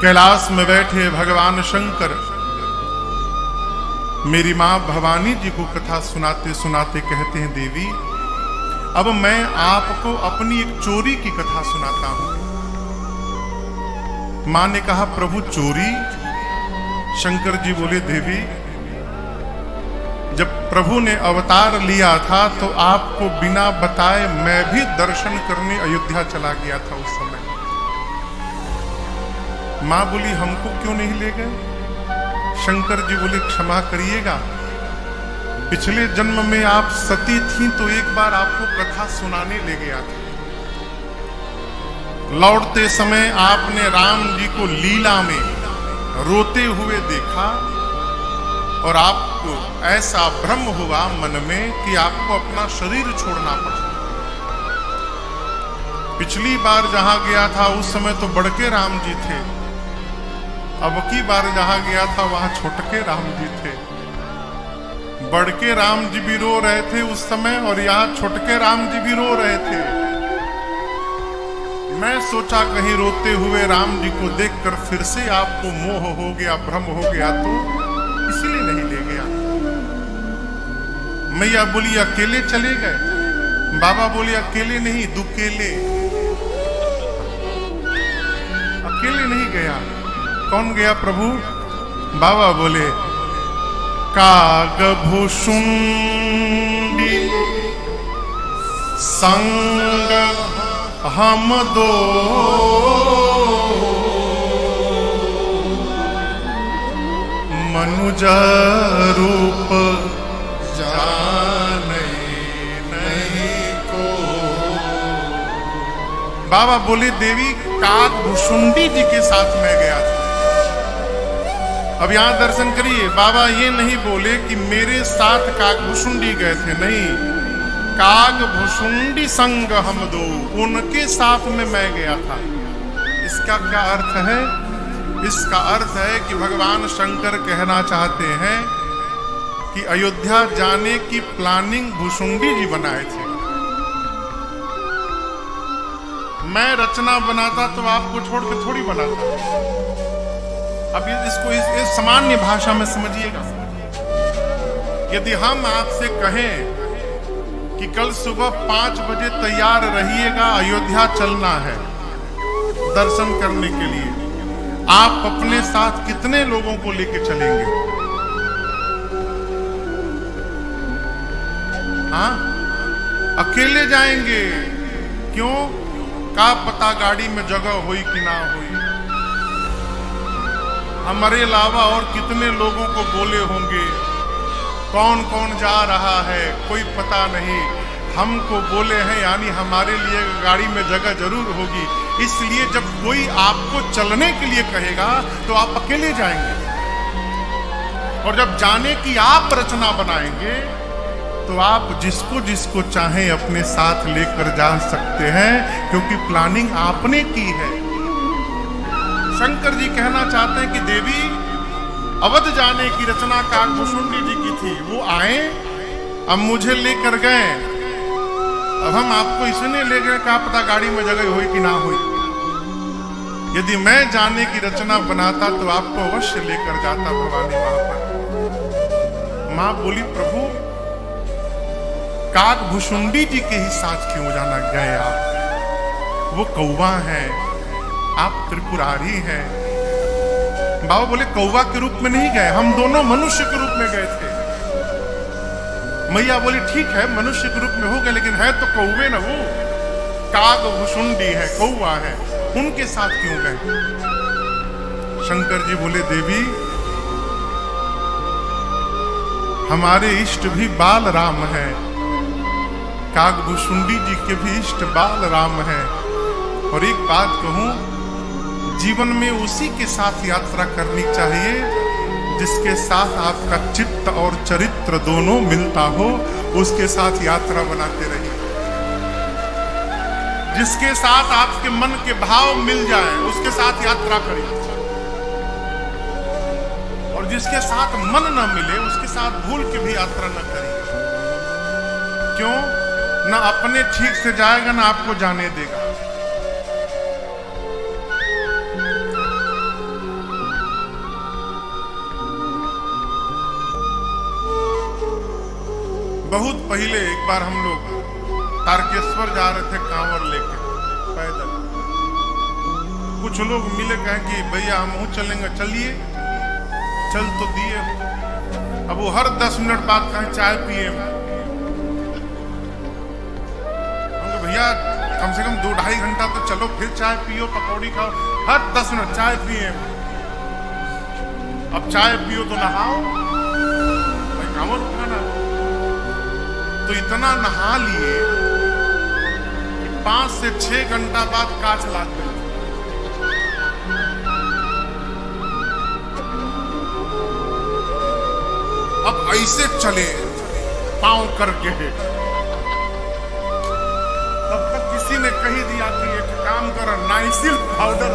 कैलाश में बैठे भगवान शंकर मेरी मां भवानी जी को कथा सुनाते सुनाते कहते हैं, देवी अब मैं आपको अपनी एक चोरी की कथा सुनाता हूं। मां ने कहा, प्रभु चोरी? शंकर जी बोले, देवी जब प्रभु ने अवतार लिया था तो आपको बिना बताए मैं भी दर्शन करने अयोध्या चला गया था उस समय। मां बोली, हमको क्यों नहीं ले गए? शंकर जी बोले, क्षमा करिएगा, पिछले जन्म में आप सती थीं तो एक बार आपको कथा सुनाने ले गया था। लौटते समय आपने राम जी को लीला में रोते हुए देखा और आपको ऐसा भ्रम हुआ मन में कि आपको अपना शरीर छोड़ना पड़ा। पिछली बार जहां गया था उस समय तो बड़के राम जी थे, अब की बार जहां गया था वहां छोटके राम जी थे। बड़के राम जी भी रो रहे थे उस समय और यहाँ छोटके राम जी भी रो रहे थे। मैं सोचा कहीं रोते हुए राम जी को देखकर फिर से आपको मोह हो गया, भ्रम हो गया, तो इसलिए नहीं ले गया। मैया बोली, अकेले चले गए? बाबा बोले, अकेले नहीं, दुकेले। अकेले नहीं गया, कौन गया प्रभु? बाबा बोले, काग भुषुंडी संग हम दो, मनुज रूप जाने नहीं को। बाबा बोले, देवी काग भुषुंडी जी के साथ मैं गया था। अब यहां दर्शन करिए, बाबा ये नहीं बोले कि मेरे साथ कागभुषुंडी गए थे, नहीं, कागभुषुंडी संग हम दो, उनके साथ में मैं गया था। इसका क्या अर्थ है? इसका अर्थ है कि भगवान शंकर कहना चाहते हैं कि अयोध्या जाने की प्लानिंग भुषुंडी जी बनाए थे। मैं रचना बनाता तो आपको छोड़ के थोड़ी बनाता। अब इसको इस सामान्य भाषा में समझिएगा। यदि हम आपसे कहें कि कल सुबह 5 बजे तैयार रहिएगा, अयोध्या चलना है दर्शन करने के लिए, आप अपने साथ कितने लोगों को लेके चलेंगे? हाँ, अकेले जाएंगे। क्यों? का पता गाड़ी में जगह हुई कि ना हुई। हमारे अलावा और कितने लोगों को बोले होंगे, कौन कौन जा रहा है कोई पता नहीं। हमको बोले हैं यानी हमारे लिए गाड़ी में जगह जरूर होगी। इसलिए जब कोई आपको चलने के लिए कहेगा तो आप अकेले जाएंगे, और जब जाने की आप रचना बनाएंगे तो आप जिसको जिसको चाहें अपने साथ लेकर जा सकते हैं, क्योंकि प्लानिंग आपने की है। शंकर जी कहना चाहते हैं कि देवी अवध जाने की रचना कागभुषुंडी जी की थी, वो आए, अब मुझे लेकर गए, अब हम आपको इसने ले गए, क्या पता गाड़ी में जगह हुई कि ना हुई। यदि मैं जाने की रचना बनाता तो आपको अवश्य लेकर जाता भवानी वहां पर। मां बोली, प्रभु कागभुषुंडी जी के ही साथ क्यों जाना गए आप? वो कौवा हैं, आप त्रिपुरारी हैं। बाबा बोले, कौवा के रूप में नहीं गए, हम दोनों मनुष्य के रूप में गए थे। मैया बोली, ठीक है मनुष्य के रूप में हो गए, लेकिन है तो कौवे ना, वो कागभुषुंडी है, कौवा है, उनके साथ क्यों गए? शंकर जी बोले, देवी हमारे इष्ट भी बाल राम है, कागभुषुंडी जी के भी इष्ट बाल राम है। और एक बात कहूं, जीवन में उसी के साथ यात्रा करनी चाहिए जिसके साथ आपका चित्त और चरित्र दोनों मिलता हो, उसके साथ यात्रा बनाते रहिए। जिसके साथ आपके मन के भाव मिल जाए उसके साथ यात्रा करिए, और जिसके साथ मन न मिले उसके साथ भूल के भी यात्रा न करिए। क्यों? ना अपने ठीक से जाएगा ना आपको जाने देगा। बहुत पहले एक बार हम लोग तारकेश्वर जा रहे थे कांवर लेके पैदल। कुछ लोग मिले, कहे कि भैया हम चलेंगे, चलिए। चल तो दिए। अब वो हर 10 मिनट बाद कहें चाय पिए। भैया कम से कम 2-2.5 घंटा तो चलो, फिर चाय पियो, पकौड़ी खाओ। हर 10 मिनट चाय पिए। अब चाय पियो तो नहाओ भाई, कांवर उठाना। तो इतना नहा लिए कि 5 से 6 घंटा बाद कांच लाग गई। अब ऐसे चले पांव करके, तब तक किसी ने कही दिया कि एक काम कर, नाइसिल पाउडर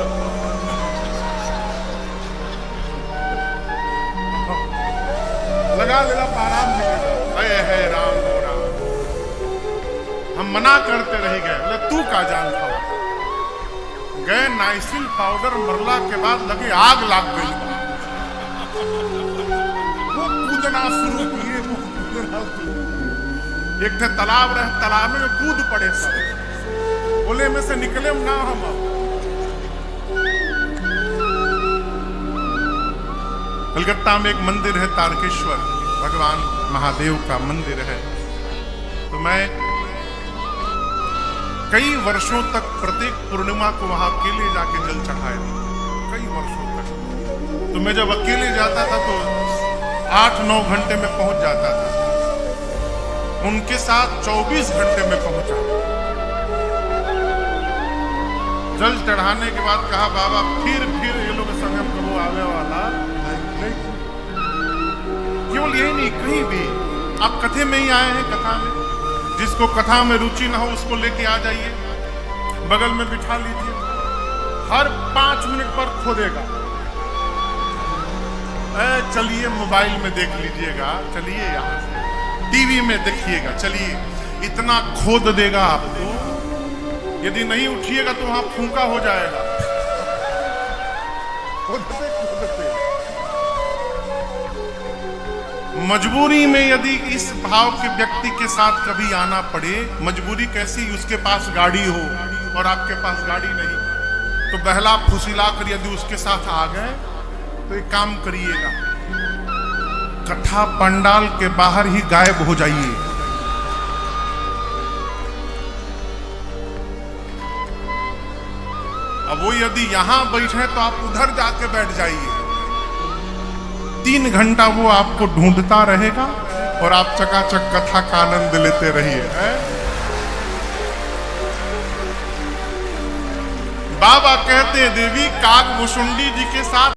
लगा लेना, आराम मिलेगा। है राम हो राम। हम मना करते रह गए, बोले तू का जान था। गए नाइसिल पाउडर मरला के बाद लगे आग लाग गई। वो कूदना शुरू किए, वो कूदना शुरू। एक थे तालाब रहे, तालाब में कूद पड़े सब, बोले में से निकले ना हम। कलकत्ता में एक मंदिर है तारकेश्वर, भगवान महादेव का मंदिर है। तो मैं कई वर्षों तक प्रत्येक पूर्णिमा को वहां अकेले जाके जल चढ़ाया, कई वर्षों तक। तो मैं जब अकेले जाता था तो 8-9 घंटे में पहुंच जाता था। उनके साथ 24 घंटे में पहुंचा। जल चढ़ाने के बाद कहा बाबा फिर ये लोग संगम कबो आवे वाला नहीं। केवल यही नहीं, कहीं भी आप कथे में ही आए हैं, कथा में जिसको कथा में रुचि ना हो उसको लेके आ जाइए, बगल में बिठा लीजिए। हर 5 मिनट पर खोदेगा, चलिए मोबाइल में देख लीजिएगा, चलिए यहाँ से टीवी में देखिएगा, चलिए। इतना खोद देगा आपको, यदि नहीं उठिएगा तो वहां फूंका हो जाएगा। खोदते। मजबूरी में यदि इस भाव के व्यक्ति के साथ कभी आना पड़े, मजबूरी कैसी, उसके पास गाड़ी हो और आपके पास गाड़ी नहीं, तो बहला फुसिला कर यदि उसके साथ आ गए तो एक काम करिएगा, कथा पंडाल के बाहर ही गायब हो जाइए। अब वो यदि यहां बैठे तो आप उधर जाके बैठ जाइए। 3 घंटा वो आपको ढूंढता रहेगा और आप चकाचक कथा का आनंद लेते रहिए। बाबा कहते देवी काग मुशुंडी जी के साथ